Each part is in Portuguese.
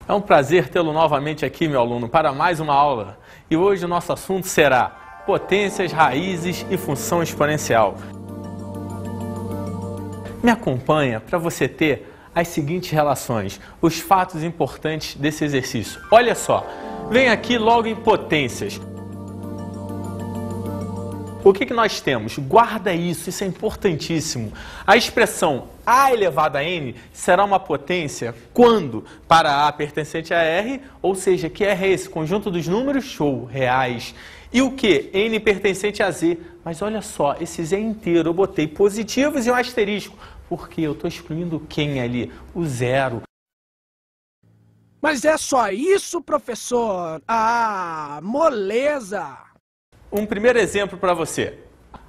É um prazer tê-lo novamente aqui, meu aluno, para mais uma aula. E hoje o nosso assunto será potências, raízes e função exponencial. Me acompanha para você ter as seguintes relações, os fatos importantes desse exercício. Olha só, vem aqui logo em potências. O que nós temos? Guarda isso é importantíssimo. A expressão A elevado a N será uma potência quando para A pertencente a R, ou seja, que R é esse conjunto dos números, show, reais. E o que? N pertencente a Z. Mas olha só, esse Z inteiro eu botei positivos e um asterisco, porque eu estou excluindo quem ali? O zero. Mas é só isso, professor? Ah, moleza! Um primeiro exemplo para você.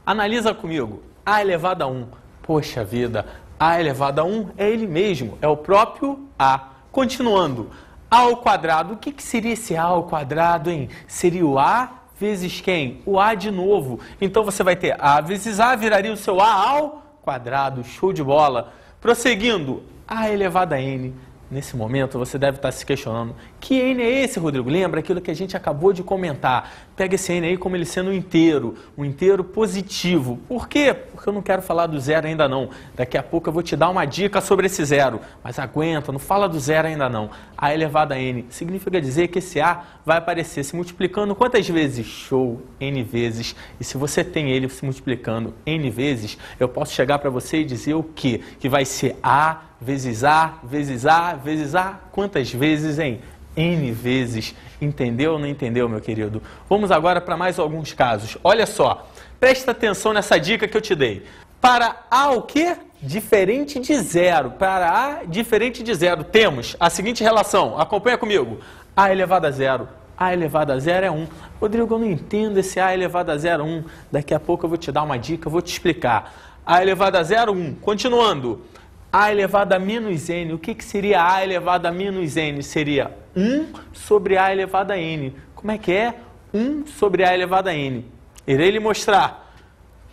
Analisa comigo. A elevado a 1. Poxa vida, A elevado a 1 é ele mesmo, é o próprio A. Continuando. A ao quadrado. O que seria esse A ao quadrado, hein? Seria o A vezes quem? O A de novo. Então você vai ter A vezes A, viraria o seu A ao quadrado. Show de bola. Prosseguindo. A elevado a N. Nesse momento, você deve estar se questionando, que N é esse, Rodrigo? Lembra aquilo que a gente acabou de comentar. Pega esse N aí como ele sendo um inteiro positivo. Por quê? Porque eu não quero falar do zero ainda não. Daqui a pouco eu vou te dar uma dica sobre esse zero. Mas aguenta, não fala do zero ainda não. A elevado a N significa dizer que esse A vai aparecer se multiplicando quantas vezes? Show, N vezes. E se você tem ele se multiplicando N vezes, eu posso chegar para você e dizer o quê? Que vai ser A vezes A, vezes A, vezes A, quantas vezes, hein? N vezes. Entendeu ou não entendeu, meu querido? Vamos agora para mais alguns casos. Olha só, presta atenção nessa dica que eu te dei. Para A o quê? Diferente de zero. Para A diferente de zero, temos a seguinte relação. Acompanha comigo. A elevado a zero. A elevado a zero é 1. Rodrigo, eu não entendo esse A elevado a zero 1. Daqui a pouco eu vou te dar uma dica, eu vou te explicar. A elevado a zero 1. Continuando. A elevado a menos N. O que seria A elevado a menos N? Seria 1 sobre A elevado a N. Como é que é? 1 sobre A elevado a N. Irei lhe mostrar.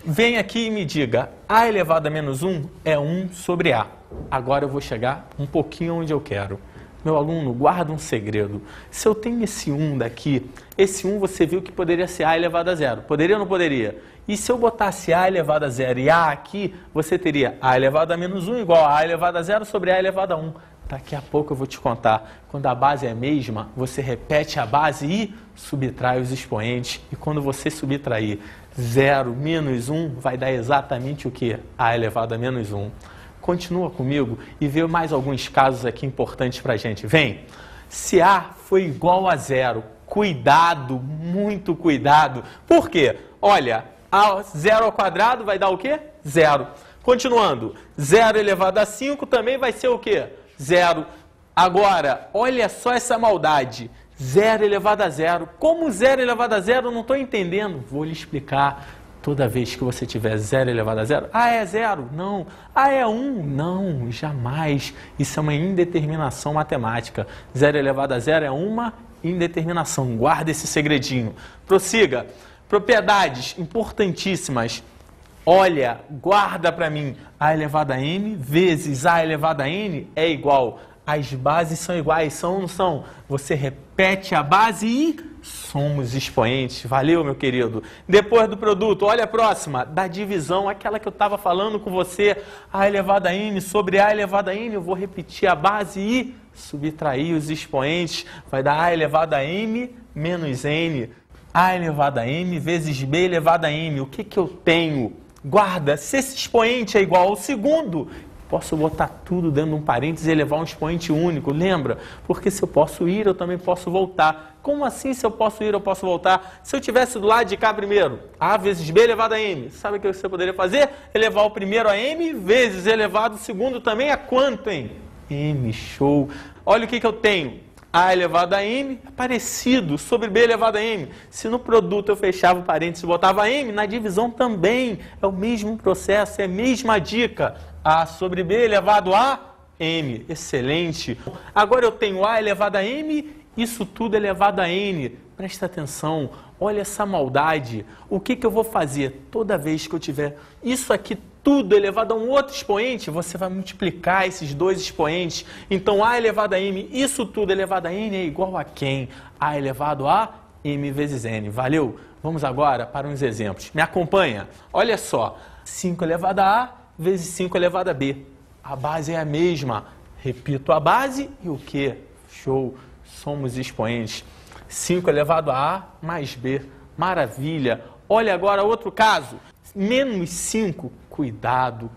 Vem aqui e me diga. A elevado a menos 1 é 1 sobre A. Agora eu vou chegar um pouquinho onde eu quero. Meu aluno, guarda um segredo. Se eu tenho esse 1 daqui, esse 1 você viu que poderia ser A elevado a zero. Poderia ou não poderia? E se eu botasse A elevado a zero e A aqui, você teria A elevado a menos 1 igual a A elevado a zero sobre A elevado a 1. Daqui a pouco eu vou te contar. Quando a base é a mesma, você repete a base e subtrai os expoentes. E quando você subtrair 0 menos 1, vai dar exatamente o que? A elevado a menos 1. Continua comigo e vê mais alguns casos aqui importantes para a gente. Vem! Se A foi igual a zero, cuidado, muito cuidado. Por quê? Olha, A zero ao quadrado vai dar o quê? Zero. Continuando, 0 elevado a 5 também vai ser o quê? Zero. Agora, olha só essa maldade. 0 elevado a zero. Como 0 elevado a zero? Eu não estou entendendo. Vou lhe explicar. Toda vez que você tiver 0 elevado a zero, A é zero? Não. A é 1? Não, jamais. Isso é uma indeterminação matemática. 0 elevado a zero é uma indeterminação. Guarda esse segredinho. Prossiga. Propriedades importantíssimas. Olha, guarda para mim. A elevado a n vezes A elevado a n é igual. As bases são iguais, são ou não são? Você repete a base e somos expoentes. Valeu, meu querido. Depois do produto, olha a próxima. Da divisão, aquela que eu estava falando com você. A elevado a n sobre A elevado a n. Eu vou repetir a base e subtrair os expoentes. Vai dar A elevado a m menos n. A elevado a m vezes B elevado a m. O que eu tenho? Guarda, se esse expoente é igual ao segundo, posso botar tudo dentro de um parênteses e elevar um expoente único, lembra? Porque se eu posso ir, eu também posso voltar. Como assim se eu posso ir, eu posso voltar? Se eu tivesse do lado de cá primeiro, A vezes B elevado a m, sabe o que você poderia fazer? Elevar o primeiro a m vezes elevado o segundo também a quanto, hein? M, show. Olha o que eu tenho. A elevado a m é parecido sobre B elevado a m. Se no produto eu fechava o parênteses e botava m, na divisão também é o mesmo processo, é a mesma dica. A sobre B elevado a m. Excelente. Agora eu tenho A elevado a m, isso tudo elevado a n. Presta atenção, olha essa maldade. O que eu vou fazer toda vez que eu tiver isso aqui tudo elevado a um outro expoente, você vai multiplicar esses dois expoentes. Então, a elevado a m, isso tudo elevado a n é igual a quem? A elevado a m vezes n. Valeu? Vamos agora para uns exemplos. Me acompanha? Olha só. 5 elevado a a vezes 5 elevado a b. A base é a mesma. Repito a base e o quê? Show! Somos expoentes. 5 elevado a a mais b. Maravilha! Olha agora outro caso. Menos 5, cuidado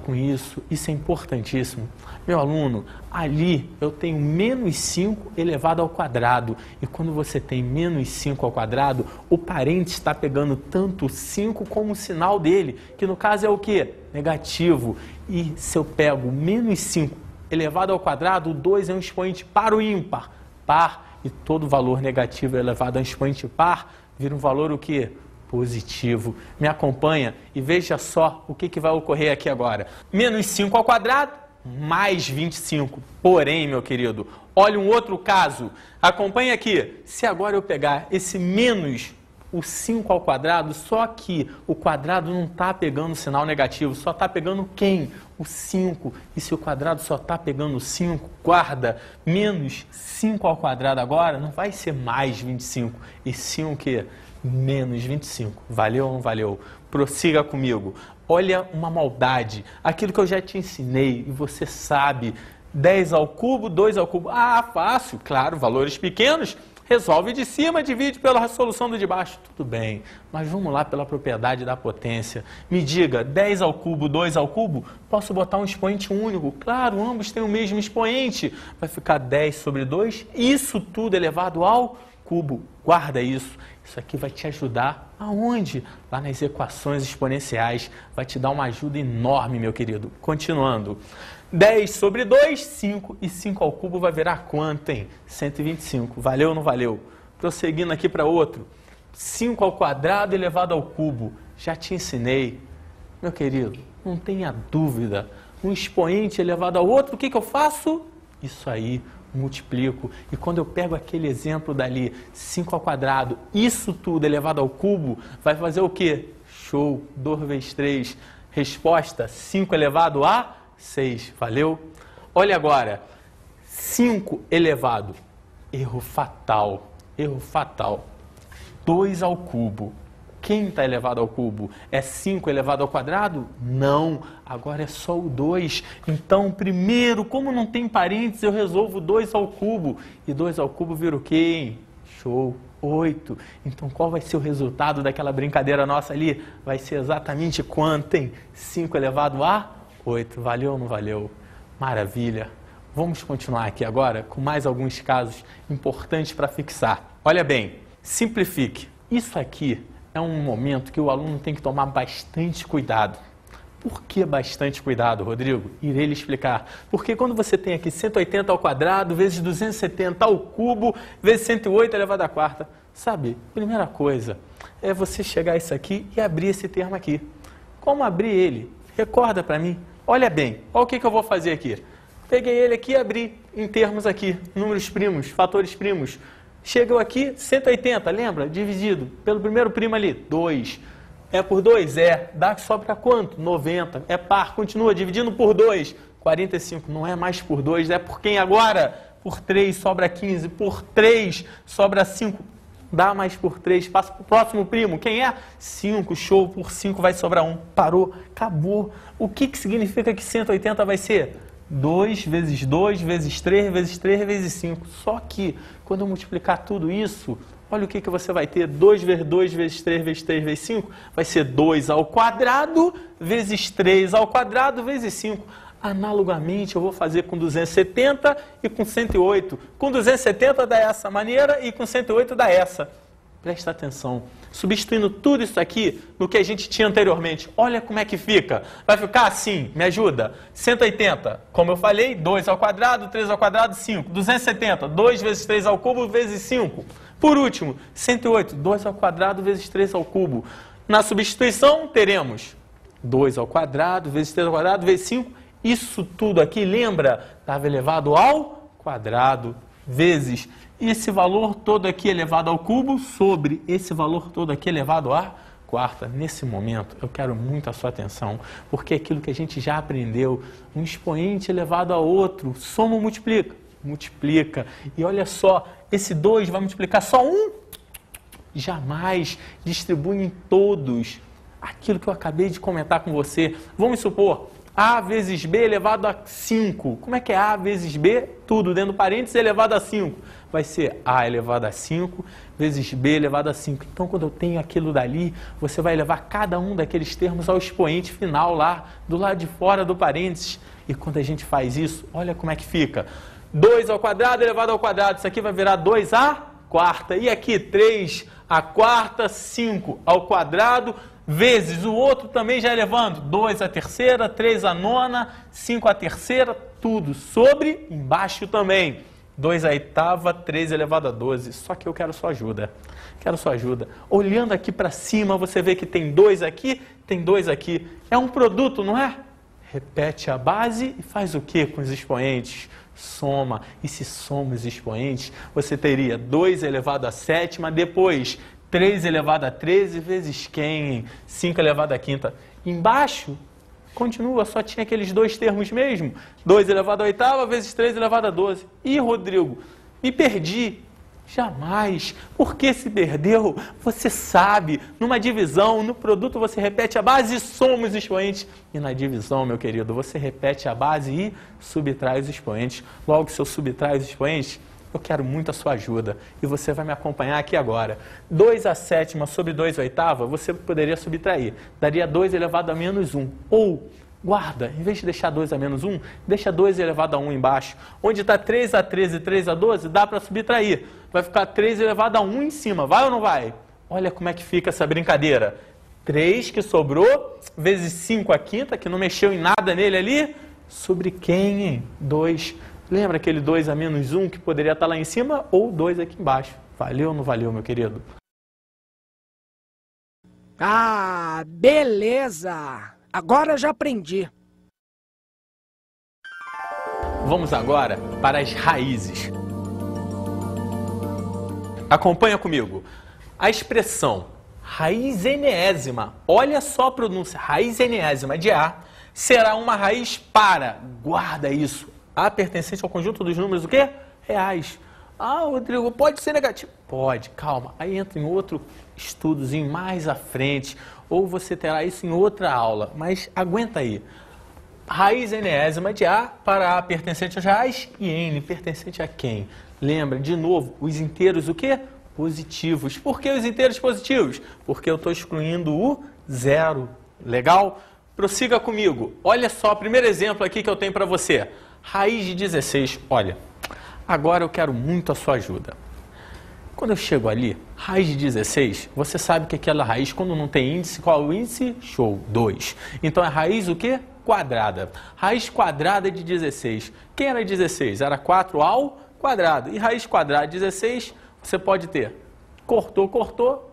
com isso é importantíssimo. Meu aluno, ali eu tenho menos 5 elevado ao quadrado. E quando você tem menos 5 ao quadrado, o parente está pegando tanto 5 como o sinal dele, que no caso é o quê? Negativo. E se eu pego menos 5 elevado ao quadrado, o 2 é um expoente par ou ímpar? Par. E todo valor negativo elevado a um expoente par vira um valor o quê? Positivo. Me acompanha e veja só o que vai ocorrer aqui agora. Menos 5 ao quadrado, mais 25. Porém, meu querido, olha um outro caso. Acompanha aqui. Se agora eu pegar esse menos o 5 ao quadrado, só que o quadrado não está pegando sinal negativo, só está pegando quem? O 5. E se o quadrado só está pegando 5, guarda, menos 5 ao quadrado agora não vai ser mais 25, e sim o quê? Menos 25. Valeu ou não valeu? Prossiga comigo. Olha uma maldade. Aquilo que eu já te ensinei e você sabe. 10 ao cubo, 2 ao cubo. Ah, fácil. Claro, valores pequenos. Resolve de cima, divide pela solução do de baixo. Tudo bem. Mas vamos lá pela propriedade da potência. Me diga, 10 ao cubo, 2 ao cubo? Posso botar um expoente único? Claro, ambos têm o mesmo expoente. Vai ficar 10 sobre 2. Isso tudo elevado ao cubo. Guarda isso. Isso aqui vai te ajudar aonde? Lá nas equações exponenciais. Vai te dar uma ajuda enorme, meu querido. Continuando. 10 sobre 2, 5. E 5 ao cubo vai virar quanto, hein? 125. Valeu ou não valeu? Prosseguindo aqui para outro. 5 ao quadrado elevado ao cubo. Já te ensinei. Meu querido, não tenha dúvida. Um expoente elevado ao outro, o que eu faço? Isso aí. Multiplico. E quando eu pego aquele exemplo dali, 5 ao quadrado, isso tudo elevado ao cubo, vai fazer o quê? Show! 2 vezes 3. Resposta, 5 elevado a 6. Valeu? Olha agora. 5 elevado. Erro fatal. Erro fatal. 2 ao cubo. Quem está elevado ao cubo? É 5 elevado ao quadrado? Não, agora é só o 2. Então, primeiro, como não tem parênteses, eu resolvo 2 ao cubo. E 2 ao cubo vira o quê, hein? Show, 8. Então, qual vai ser o resultado daquela brincadeira nossa ali? Vai ser exatamente quanto, hein? 5 elevado a 8. Valeu ou não valeu? Maravilha. Vamos continuar aqui agora com mais alguns casos importantes para fixar. Olha bem, simplifique. Isso aqui é um momento que o aluno tem que tomar bastante cuidado. Por que bastante cuidado, Rodrigo? Irei lhe explicar. Porque quando você tem aqui 180 ao quadrado, vezes 270 ao cubo, vezes 108 elevado à quarta. Sabe, primeira coisa é você chegar a isso aqui e abrir esse termo aqui. Como abrir ele? Recorda para mim. Olha bem, olha o que eu vou fazer aqui. Peguei ele aqui e abri em termos aqui, números primos, fatores primos. Chegou aqui, 180, lembra? Dividido pelo primeiro primo ali, 2. É por 2? É. Dá que sobra quanto? 90. É par, continua dividindo por 2. 45. Não é mais por 2, é por quem agora? Por 3 sobra 15. Por 3 sobra 5. Dá mais por 3. Passa para o próximo primo. Quem é? 5. Show. Por 5 vai sobrar 1. Parou. Acabou. O que significa que 180 vai ser? 2 vezes 2 vezes 3 vezes 3 vezes 5. Só que, quando eu multiplicar tudo isso, olha o que você vai ter. 2 vezes 2 vezes 3 vezes 3 vezes 5 vai ser 2 ao quadrado vezes 3 ao quadrado vezes 5. Analogamente, eu vou fazer com 270 e com 108. Com 270 dá essa maneira e com 108 dá essa. Presta atenção. Substituindo tudo isso aqui no que a gente tinha anteriormente. Olha como é que fica. Vai ficar assim, me ajuda. 180, como eu falei, 2 ao quadrado, 3 ao quadrado, 5. 270, 2 vezes 3 ao cubo vezes 5. Por último, 108, 2 ao quadrado vezes 3 ao cubo. Na substituição, teremos 2 ao quadrado vezes 3 ao quadrado vezes 5. Isso tudo aqui, lembra? Estava elevado ao quadrado vezes esse valor todo aqui elevado ao cubo sobre esse valor todo aqui elevado a quarta. Nesse momento, eu quero muito a sua atenção, porque é aquilo que a gente já aprendeu, um expoente elevado a outro, soma ou multiplica? Multiplica. E olha só, esse 2 vai multiplicar só um? Jamais. Distribui em todos. Aquilo que eu acabei de comentar com você. Vamos supor, A vezes B elevado a 5. Como é que é A vezes B? Tudo dentro do parênteses elevado a 5. Vai ser A elevado a 5 vezes B elevado a 5. Então, quando eu tenho aquilo dali, você vai levar cada um daqueles termos ao expoente final lá, do lado de fora do parênteses. E quando a gente faz isso, olha como é que fica. 2 ao quadrado elevado ao quadrado. Isso aqui vai virar 2 à quarta. E aqui, 3 à quarta, 5 ao quadrado, vezes o outro também já elevando. 2 à terceira, 3 à nona, 5 à terceira, tudo sobre, embaixo também. 2 à oitava, 3 elevado a 12. Só que eu quero sua ajuda. Quero sua ajuda. Olhando aqui para cima, você vê que tem 2 aqui, tem 2 aqui. É um produto, não é? Repete a base e faz o que com os expoentes? Soma. E se soma os expoentes, você teria 2 elevado a sétima, depois 3 elevado a 13 vezes quem? 5 elevado a quinta. Embaixo, continua, só tinha aqueles 2 termos mesmo. 2 elevado a oitava vezes 3 elevado a 12. Ih, Rodrigo, me perdi. Jamais. Porque se perdeu, você sabe, numa divisão, no produto você repete a base e soma os expoentes. E na divisão, meu querido, você repete a base e subtrai os expoentes. Logo, se eu subtrai os expoentes, eu quero muito a sua ajuda. E você vai me acompanhar aqui agora. 2 à sétima sobre 2 à oitava, você poderia subtrair. Daria 2 elevado a menos 1. Ou, guarda, em vez de deixar 2 a menos 1, deixa 2 elevado a 1 embaixo. Onde está 3 a 13 e 3 a 12, dá para subtrair. Vai ficar 3 elevado a 1 em cima. Vai ou não vai? Olha como é que fica essa brincadeira. 3 que sobrou, vezes 5 a quinta, que não mexeu em nada nele ali. Sobre quem, hein? 2. Lembra aquele 2 a menos 1 que poderia estar lá em cima? Ou 2 aqui embaixo. Valeu ou não valeu, meu querido? Ah, beleza! Agora já aprendi. Vamos agora para as raízes. Acompanha comigo. A expressão raiz enésima, olha só a pronúncia, raiz enésima de A, será uma raiz para, guarda isso, A pertencente ao conjunto dos números o quê? Reais. Ah, Rodrigo, pode ser negativo? Pode, calma. Aí entra em outro estudozinho mais à frente, ou você terá isso em outra aula, mas aguenta aí. Raiz enésima de A para A pertencente aos reais e N pertencente a quem? Lembra, de novo, os inteiros o quê? Positivos. Por que os inteiros positivos? Porque eu estou excluindo o zero. Legal? Prossiga comigo. Olha só, o primeiro exemplo aqui que eu tenho para você. Raiz de 16. Olha, agora eu quero muito a sua ajuda. Quando eu chego ali, raiz de 16, você sabe que aquela raiz, quando não tem índice, qual é o índice? Show, 2. Então é raiz o quê? Quadrada. Raiz quadrada de 16. Quem era 16? Era 4 ao quadrado. E raiz quadrada de 16, você pode ter. Cortou,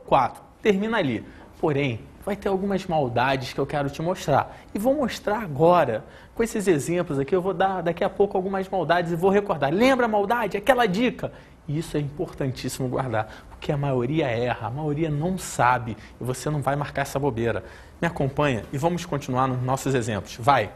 4. Termina ali. Porém, vai ter algumas maldades que eu quero te mostrar. E vou mostrar agora. Com esses exemplos aqui, eu vou dar daqui a pouco algumas maldades e vou recordar. Lembra a maldade? Aquela dica. E isso é importantíssimo guardar, porque a maioria erra, a maioria não sabe e você não vai marcar essa bobeira. Me acompanha e vamos continuar nos nossos exemplos. Vai!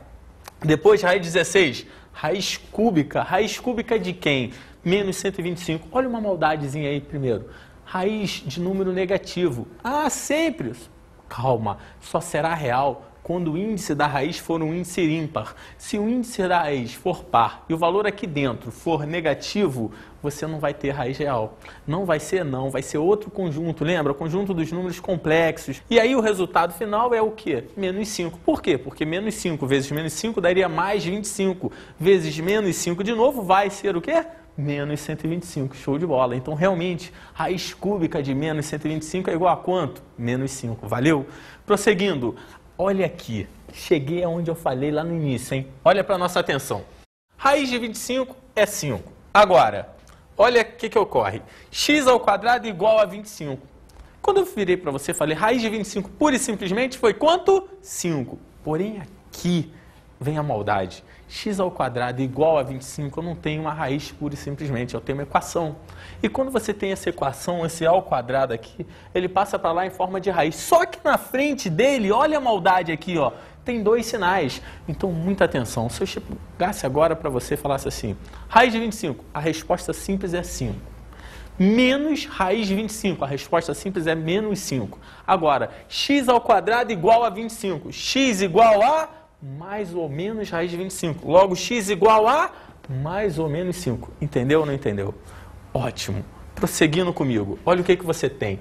Depois, raiz 16, raiz cúbica de quem? Menos 125. Olha uma maldadezinha aí primeiro. Raiz de número negativo. Ah, sempre! Calma, só será real quando o índice da raiz for um índice ímpar. Se o índice da raiz for par e o valor aqui dentro for negativo, você não vai ter raiz real. Não vai ser não, vai ser outro conjunto, lembra? O conjunto dos números complexos. E aí o resultado final é o quê? Menos 5. Por quê? Porque menos 5 vezes menos 5 daria mais 25. Vezes menos 5 de novo vai ser o quê? Menos 125, show de bola. Então, realmente, raiz cúbica de menos 125 é igual a quanto? Menos 5, valeu? Prosseguindo, olha aqui, cheguei aonde eu falei lá no início, hein? Olha para nossa atenção. Raiz de 25 é 5. Agora, olha o que ocorre. X ao quadrado igual a 25. Quando eu virei para você, falei raiz de 25 pura e simplesmente foi quanto? 5. Porém, aqui vem a maldade. X ao quadrado igual a 25, eu não tenho uma raiz pura e simplesmente, eu tenho uma equação. E quando você tem essa equação, esse ao quadrado aqui, ele passa para lá em forma de raiz. Só que na frente dele, olha a maldade aqui, ó, tem 2 sinais. Então, muita atenção. Se eu chegasse agora para você e falasse assim, raiz de 25, a resposta simples é 5. Menos raiz de 25, a resposta simples é menos 5. Agora, x ao quadrado igual a 25. X igual a mais ou menos raiz de 25. Logo, x igual a mais ou menos 5. Entendeu ou não entendeu? Ótimo. Prosseguindo comigo, olha o que você tem.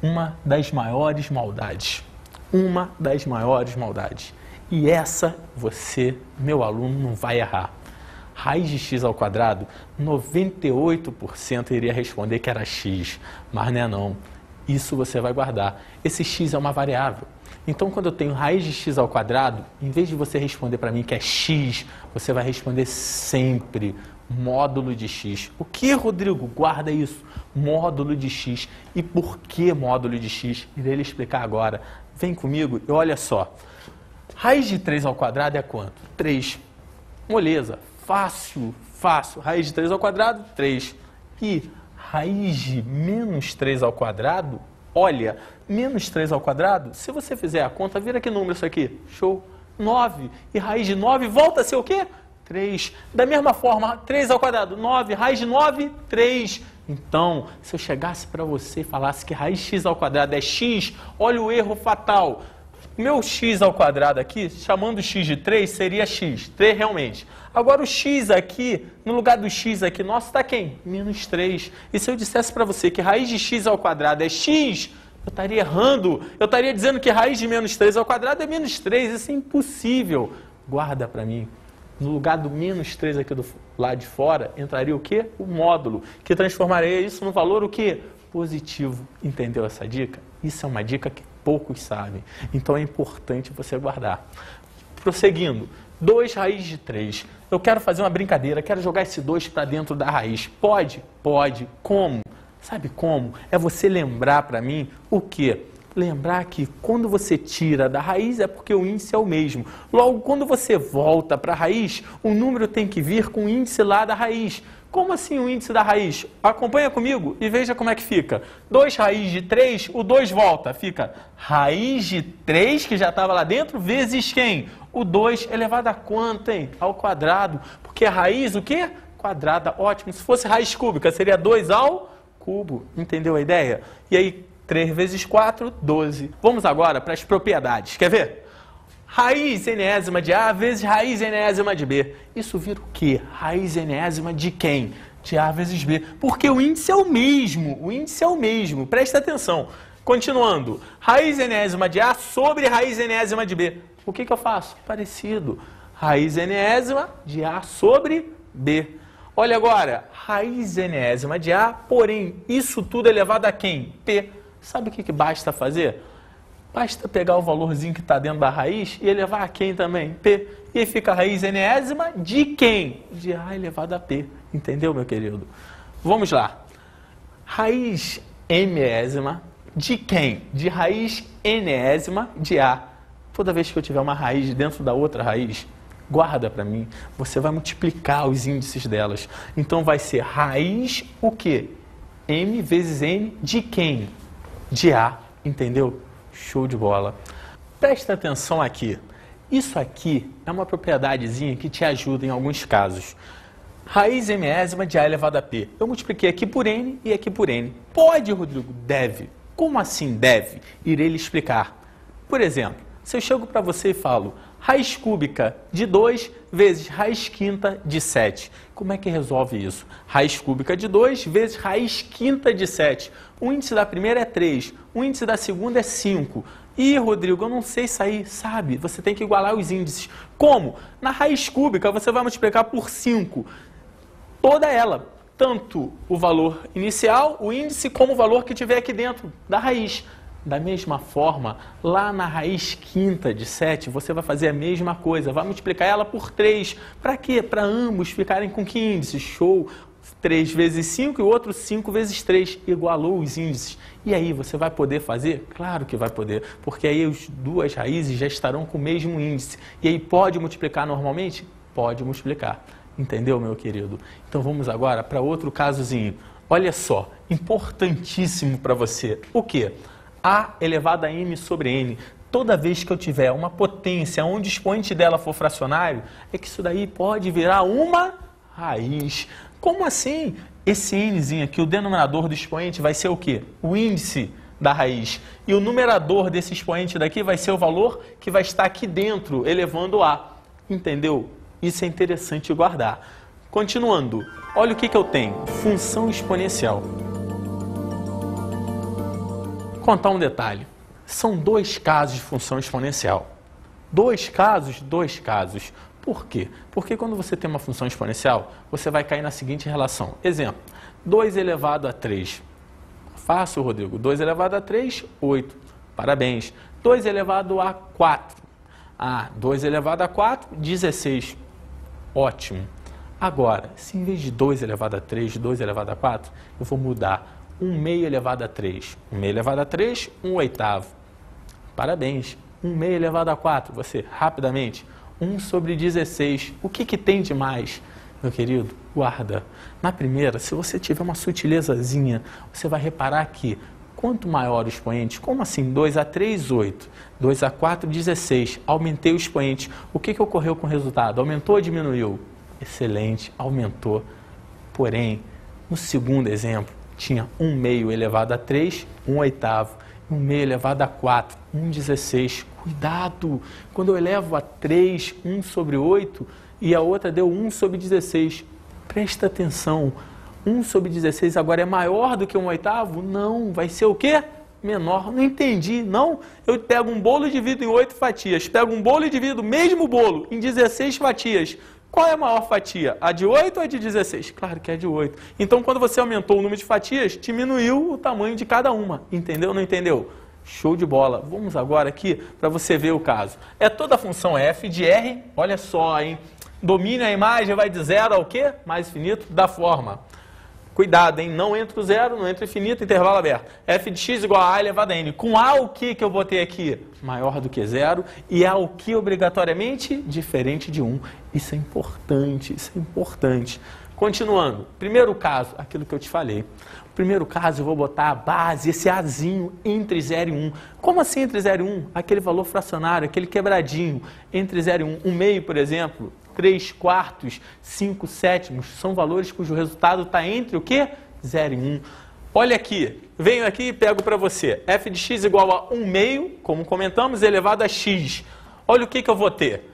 Uma das maiores maldades. Uma das maiores maldades. E essa você, meu aluno, não vai errar. Raiz de x ao quadrado, 98% iria responder que era x, mas não é não. Isso você vai guardar. Esse x é uma variável. Então, quando eu tenho raiz de x ao quadrado, em vez de você responder para mim que é x, você vai responder sempre módulo de x. O que, Rodrigo? Guarda isso. Módulo de x. E por que módulo de x? Irei lhe explicar agora. Vem comigo e olha só. Raiz de 3 ao quadrado é quanto? 3. Moleza. Fácil, fácil. Raiz de 3 ao quadrado, 3. E raiz de menos 3 ao quadrado, olha, menos 3 ao quadrado, se você fizer a conta, vira que número isso aqui? Show. 9. E raiz de 9 volta a ser o quê? 3. Da mesma forma, 3 ao quadrado, 9. Raiz de 9, 3. Então, se eu chegasse para você e falasse que raiz de x ao quadrado é x, olha o erro fatal. Meu x ao quadrado aqui, chamando x de 3, seria x. 3 realmente. Agora o x aqui, no lugar do x aqui, nosso está quem? Menos 3. E se eu dissesse para você que raiz de x ao quadrado é x, eu estaria errando. Eu estaria dizendo que raiz de menos 3 ao quadrado é menos 3. Isso é impossível. Guarda para mim. No lugar do menos 3 aqui do lado de fora, entraria o quê? O módulo, que transformaria isso no valor o quê? Positivo. Entendeu essa dica? Isso é uma dica que poucos sabem. Então é importante você guardar. Prosseguindo. 2 raiz de 3. Eu quero fazer uma brincadeira, quero jogar esse 2 para dentro da raiz. Pode? Pode. Como? Sabe como? É você lembrar para mim o quê? Lembrar que quando você tira da raiz é porque o índice é o mesmo. Logo, quando você volta para a raiz, o número tem que vir com o índice lá da raiz. Como assim o índice da raiz? Acompanha comigo e veja como é que fica. 2 raiz de 3, o 2 volta. Fica raiz de 3, que já estava lá dentro, vezes quem? O 2 elevado a quanto, hein? Ao quadrado. Porque a raiz, o quê? Quadrada. Ótimo. Se fosse raiz cúbica, seria 2 ao cubo. Entendeu a ideia? E aí, 3 vezes 4, 12. Vamos agora para as propriedades. Quer ver? Raiz enésima de A vezes raiz enésima de B. Isso vira o quê? Raiz enésima de quem? De A vezes B. Porque o índice é o mesmo. O índice é o mesmo. Presta atenção. Continuando. Raiz enésima de A sobre raiz enésima de B. O que eu faço? Parecido. Raiz enésima de A sobre B. Olha agora. Raiz enésima de A, porém, isso tudo elevado a quem? P. Sabe o que basta fazer? Basta pegar o valorzinho que está dentro da raiz e elevar a quem também? P. E aí fica a raiz enésima de quem? De A elevado a P. Entendeu, meu querido? Vamos lá. Raiz enésima de quem? De raiz enésima de A. Toda vez que eu tiver uma raiz dentro da outra raiz, guarda para mim, você vai multiplicar os índices delas. Então vai ser raiz o quê? M vezes N de quem? De A. Entendeu? Show de bola. Presta atenção aqui. Isso aqui é uma propriedadezinha que te ajuda em alguns casos. Raiz enésima de A elevado a P. Eu multipliquei aqui por N e aqui por N. Pode, Rodrigo? Deve. Como assim deve? Irei lhe explicar. Por exemplo, se eu chego para você e falo raiz cúbica de 2 vezes raiz quinta de 7. Como é que resolve isso? Raiz cúbica de 2 vezes raiz quinta de 7. O índice da primeira é 3, o índice da segunda é 5. Ih, Rodrigo, eu não sei sair, sabe? Você tem que igualar os índices. Como? Na raiz cúbica você vai multiplicar por 5. Toda ela, tanto o valor inicial, o índice, como o valor que tiver aqui dentro da raiz. Da mesma forma, lá na raiz quinta de 7, você vai fazer a mesma coisa, vai multiplicar ela por 3. Para quê? Para ambos ficarem com que índice? Show! 3 vezes 5 e o outro 5 vezes 3, igualou os índices. E aí, você vai poder fazer? Claro que vai poder, porque aí as duas raízes já estarão com o mesmo índice. E aí, pode multiplicar normalmente? Pode multiplicar. Entendeu, meu querido? Então, vamos agora para outro casozinho. Olha só, importantíssimo para você. O quê? A elevado a n sobre n. Toda vez que eu tiver uma potência onde o expoente dela for fracionário, é que isso daí pode virar uma raiz. Como assim? Esse nzinho aqui, o denominador do expoente vai ser o quê? O índice da raiz. E o numerador desse expoente daqui vai ser o valor que vai estar aqui dentro, elevando a. Entendeu? Isso é interessante guardar. Continuando, olha o que eu tenho. Função exponencial. Vou contar um detalhe. São 2 casos de função exponencial. 2 casos, 2 casos. Por quê? Porque quando você tem uma função exponencial, você vai cair na seguinte relação. Exemplo, 2 elevado a 3. Fácil, Rodrigo. 2 elevado a 3, 8. Parabéns. 2 elevado a 4. 2 elevado a 4, 16. Ótimo. Agora, se em vez de 2 elevado a 3, 2 elevado a 4, eu vou mudar 1 meio elevado a 3. 1 meio elevado a 3, 1 oitavo. Parabéns. 1 meio elevado a 4. Você, rapidamente, 1 sobre 16. O que tem de mais? Meu querido, guarda. Na primeira, se você tiver uma sutilezazinha, você vai reparar que quanto maior o expoente, como assim? 2 a 3, 8. 2 a 4, 16. Aumentei o expoente. O que ocorreu com o resultado? Aumentou ou diminuiu? Excelente, aumentou. Porém, no segundo exemplo, tinha 1 meio elevado a 3, 1 oitavo. 1 meio elevado a 4, 1 16. Cuidado! Quando eu elevo a 3, 1 sobre 8, e a outra deu 1 sobre 16. Presta atenção. 1 sobre 16 agora é maior do que 1 oitavo? Não. Vai ser o quê? Menor. Não entendi. Não. Eu pego um bolo e divido em 8 fatias. Pego um bolo e divido o mesmo bolo em 16 fatias. Qual é a maior fatia? A de 8 ou a de 16? Claro que é a de 8. Então, quando você aumentou o número de fatias, diminuiu o tamanho de cada uma. Entendeu ou não entendeu? Show de bola. Vamos agora aqui para você ver o caso. É toda a função f de r, olha só, hein? Domine a imagem, vai de 0 ao quê? Mais infinito da forma. Cuidado, hein? Não entra o 0, não entra o infinito, intervalo aberto. F de x igual a elevado a n. Com a o que eu botei aqui? Maior do que 0. E a o que obrigatoriamente? Diferente de 1. Isso é importante, isso é importante. Continuando. Primeiro caso, aquilo que eu te falei. Primeiro caso, eu vou botar a base, esse azinho, entre 0 e 1. Como assim entre 0 e 1? Aquele valor fracionário, aquele quebradinho. Entre 0 e 1. 1 meio, por exemplo, 3 quartos, 5 sétimos. São valores cujo resultado está entre o quê? 0 e 1. Olha aqui. Venho aqui e pego para você. F de x igual a 1 meio, como comentamos, elevado a x. Olha o que eu vou ter.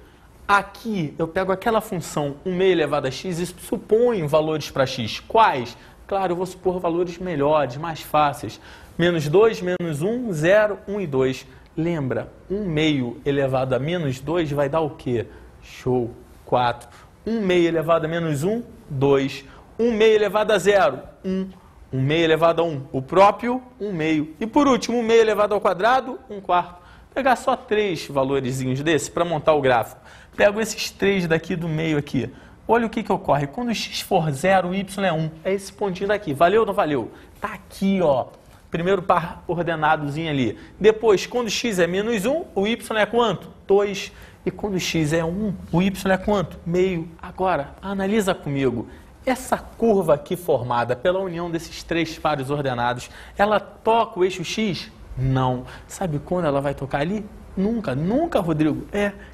Aqui, eu pego aquela função 1 meio elevado a x e suponho valores para x. Quais? Claro, eu vou supor valores melhores, mais fáceis. Menos 2, menos 1, 0, 1 e 2. Lembra, 1 meio elevado a menos 2 vai dar o quê? Show, 4. 1 meio elevado a menos 1, 2. 1 meio elevado a 0, 1. 1 meio elevado a 1, o próprio 1 meio. E por último, 1 meio elevado ao quadrado, 1 quarto. Vou pegar só 3 valorezinhos desse para montar o gráfico. Pego esses 3 daqui do meio aqui. Olha o que ocorre. Quando x for 0, o y é 1. É esse pontinho daqui. Valeu ou não valeu? Tá aqui, ó. Primeiro par ordenadozinho ali. Depois, quando x é menos 1, o y é quanto? 2. E quando x é 1, o y é quanto? Meio. Agora, analisa comigo. Essa curva aqui formada pela união desses 3 pares ordenados, ela toca o eixo x? Não. Sabe quando ela vai tocar ali? Nunca, nunca, Rodrigo.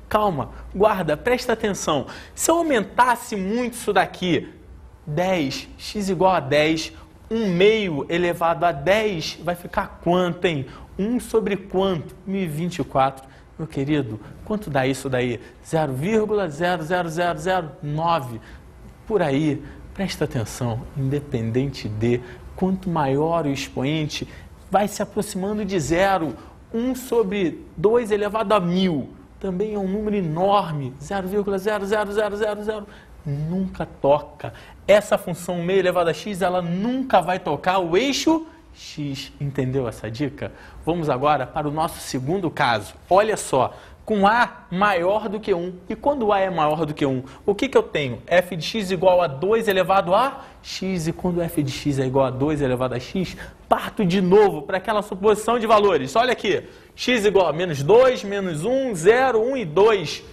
Calma, guarda, presta atenção. Se eu aumentasse muito isso daqui, 10, x igual a 10, 1 meio elevado a 10, vai ficar quanto, hein? 1 sobre quanto? 1024. Meu querido, quanto dá isso daí? 0,00009. Por aí, presta atenção, independente de quanto maior o expoente, vai se aproximando de 0. 1 sobre 2 elevado a 1000. Também é um número enorme. 0,00000. Nunca toca. Essa função meio elevado a x, ela nunca vai tocar o eixo x. Entendeu essa dica? Vamos agora para o nosso segundo caso. Olha só. com A maior do que 1. E quando A é maior do que 1, o que eu tenho? f de x igual a 2 elevado a x. E quando f de x é igual a 2 elevado a x, parto de novo para aquela suposição de valores. Olha aqui, x igual a menos 2, menos 1, 0, 1 e 2.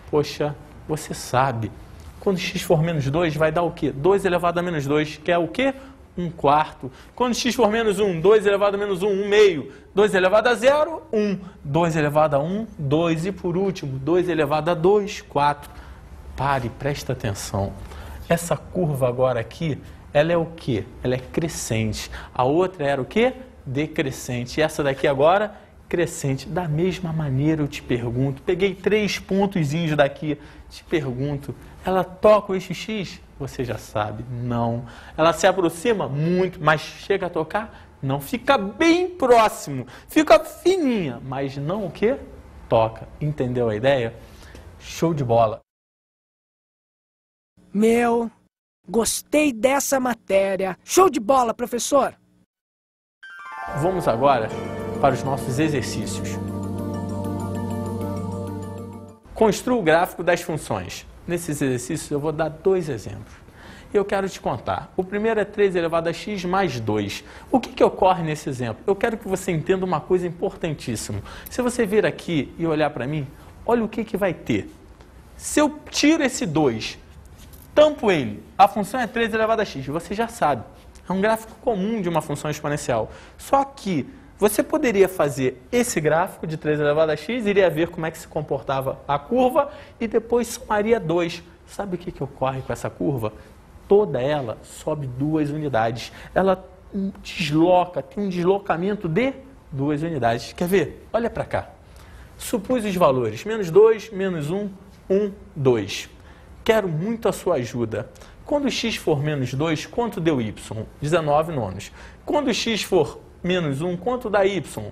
Poxa, você sabe, quando x for menos 2, vai dar o quê? 2 elevado a menos 2, que é o quê? 1/4. Quando x for menos 1, 2 elevado a menos 1, 1 meio. 2 elevado a 0, 1. 2 elevado a 1, 2. E por último, 2 elevado a 2, 4. Pare, presta atenção. Essa curva agora aqui, ela é o quê? Ela é crescente. A outra era o quê? Decrescente. E essa daqui agora, crescente. Da mesma maneira eu te pergunto, peguei 3 pontozinhos daqui, te pergunto, ela toca o eixo X? Você já sabe, não. Ela se aproxima muito, mas chega a tocar? Não. Fica bem próximo, fica fininha, mas não o quê? Toca. Entendeu a ideia? Show de bola. Gostei dessa matéria. Show de bola, professor. Vamos agora para os nossos exercícios. Construa o gráfico das funções. Nesses exercícios eu vou dar 2 exemplos. Eu quero te contar. O primeiro é 3 elevado a x mais 2. O que ocorre nesse exemplo? Eu quero que você entenda uma coisa importantíssima. Se você vir aqui e olhar para mim, olha o que vai ter. Se eu tiro esse 2, tampo ele, a função é 3 elevado a x, você já sabe. É um gráfico comum de uma função exponencial. Só que você poderia fazer esse gráfico de 3 elevado a x, iria ver como é que se comportava a curva e depois somaria 2. Sabe o que ocorre com essa curva? Toda ela sobe 2 unidades. Ela desloca, tem um deslocamento de 2 unidades. Quer ver? Olha para cá. Supus os valores menos 2, menos 1, 1, 2. Quero muito a sua ajuda. Quando x for menos 2, quanto deu y? 19 nonos. Quando x for menos 1, quanto dá y?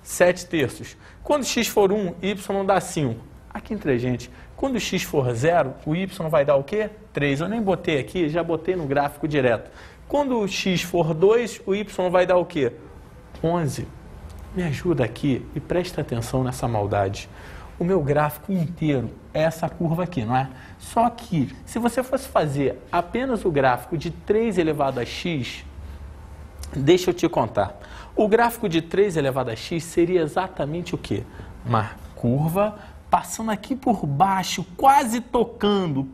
7 terços. Quando x for 1, y dá 5. Aqui entre a gente, quando x for 0, o y vai dar o quê? 3. Eu nem botei aqui, já botei no gráfico direto. Quando x for 2, o y vai dar o quê? 11. Me ajuda aqui e presta atenção nessa maldade. O meu gráfico inteiro é essa curva aqui, não é? Só que, se você fosse fazer apenas o gráfico de 3 elevado a x, deixa eu te contar. O gráfico de 3 elevado a x seria exatamente o quê? Uma curva passando aqui por baixo, quase tocando.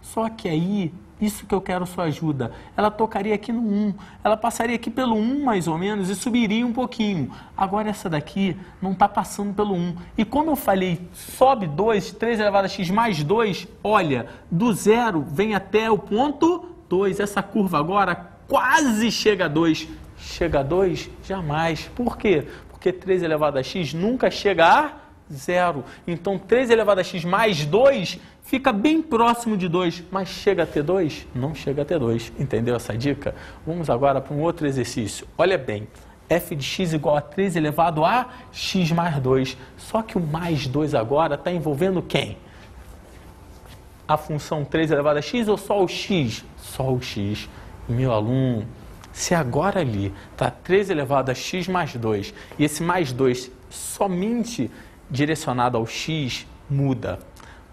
Só que aí, isso que eu quero sua ajuda, ela tocaria aqui no 1. Ela passaria aqui pelo 1 mais ou menos e subiria um pouquinho. Agora essa daqui não está passando pelo 1. E como eu falei, sobe 2, 3 elevado a x mais 2, olha, do 0 vem até o ponto 2. Essa curva agora quase chega a 2. Chega a 2? Jamais. Por quê? Porque 3 elevado a x nunca chega a 0. Então 3 elevado a x mais 2 fica bem próximo de 2. Mas chega a ter 2? Não chega a ter 2. Entendeu essa dica? Vamos agora para um outro exercício. Olha bem. F de x igual a 3 elevado a x mais 2. Só que o mais 2 agora está envolvendo quem? A função 3 elevado a x ou só o x? Só o x. Meu aluno, se agora ali está 3 elevado a x mais 2 e esse mais 2 somente direcionado ao x, muda.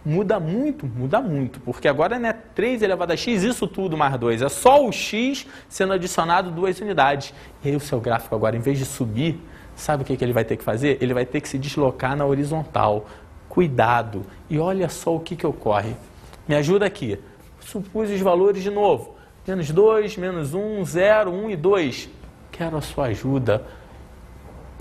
Muda muito, porque agora não é 3 elevado a x, isso tudo mais 2. É só o x sendo adicionado 2 unidades. E aí o seu gráfico agora, em vez de subir, sabe o que ele vai ter que fazer? Ele vai ter que se deslocar na horizontal. Cuidado. E olha só o que ocorre. Me ajuda aqui. Supus os valores de novo. Menos 2, menos 1, 0, 1 e 2. Quero a sua ajuda.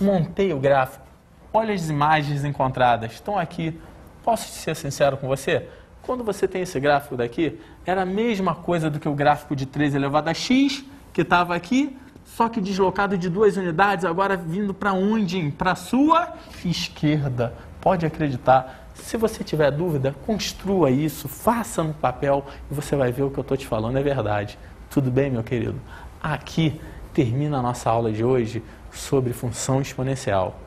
Montei o gráfico. Olha as imagens encontradas. Estão aqui. Posso ser sincero com você? Quando você tem esse gráfico daqui, era a mesma coisa do que o gráfico de 3 elevado a x, que estava aqui, só que deslocado de 2 unidades, agora vindo para onde? Para a sua esquerda. Pode acreditar. Se você tiver dúvida, construa isso, faça no papel e você vai ver o que eu estou te falando é verdade. Tudo bem, meu querido? Aqui termina a nossa aula de hoje sobre função exponencial.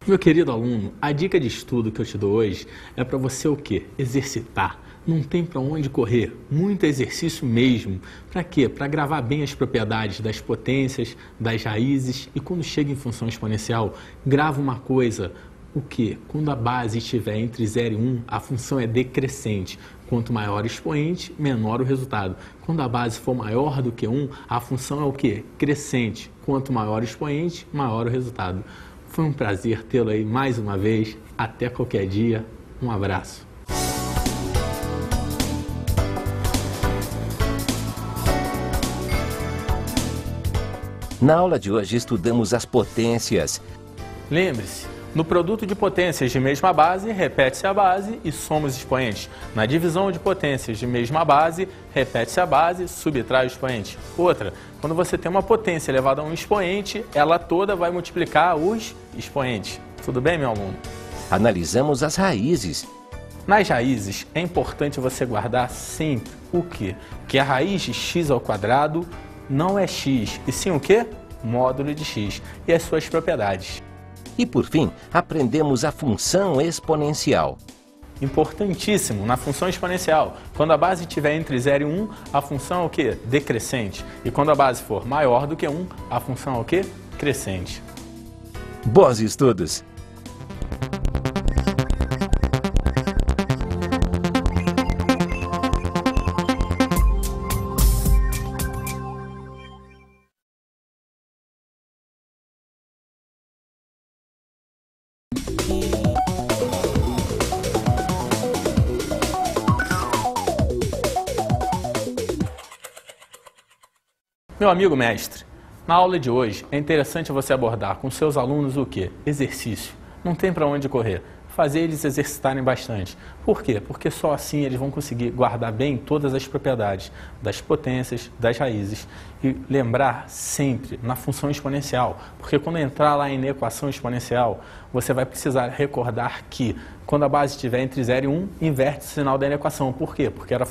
Meu querido aluno, a dica de estudo que eu te dou hoje é para você o quê? Exercitar. Não tem para onde correr, muito exercício mesmo. Para quê? Para gravar bem as propriedades das potências, das raízes e quando chega em função exponencial, grava uma coisa, o quê? Quando a base estiver entre 0 e 1, a função é decrescente. Quanto maior o expoente, menor o resultado. Quando a base for maior do que 1, a função é o quê? Crescente. Quanto maior o expoente, maior o resultado. Foi um prazer tê-lo aí mais uma vez. Até qualquer dia. Um abraço. Na aula de hoje estudamos as potências. Lembre-se, no produto de potências de mesma base, repete-se a base e soma os expoentes. Na divisão de potências de mesma base, repete-se a base, subtrai o expoente. Outra, quando você tem uma potência elevada a um expoente, ela toda vai multiplicar os expoentes. Tudo bem, meu aluno? Analisamos as raízes. Nas raízes, é importante você guardar sempre o quê? Que a raiz de x ao quadrado não é x, e sim o quê? Módulo de x e as suas propriedades. E por fim, aprendemos a função exponencial. Importantíssimo na função exponencial. Quando a base estiver entre 0 e 1, a função é o quê? Decrescente. E quando a base for maior do que 1, a função é o quê? Crescente. Bons estudos! Meu amigo mestre, na aula de hoje é interessante você abordar com seus alunos o quê? Exercício. Não tem para onde correr. Fazer eles exercitarem bastante. Por quê? Porque só assim eles vão conseguir guardar bem todas as propriedades das potências, das raízes e lembrar sempre na função exponencial. Porque quando entrar lá em equação exponencial, você vai precisar recordar que quando a base estiver entre 0 e 1, inverte o sinal da equação. Por quê? Porque era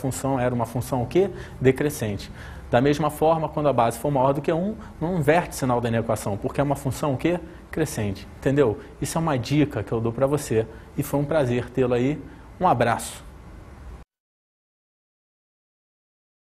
uma função o quê? Decrescente. Da mesma forma, quando a base for maior do que 1, não inverte o sinal da equação, porque é uma função o quê? Crescente. Entendeu? Isso é uma dica que eu dou para você e foi um prazer tê-lo aí. Um abraço.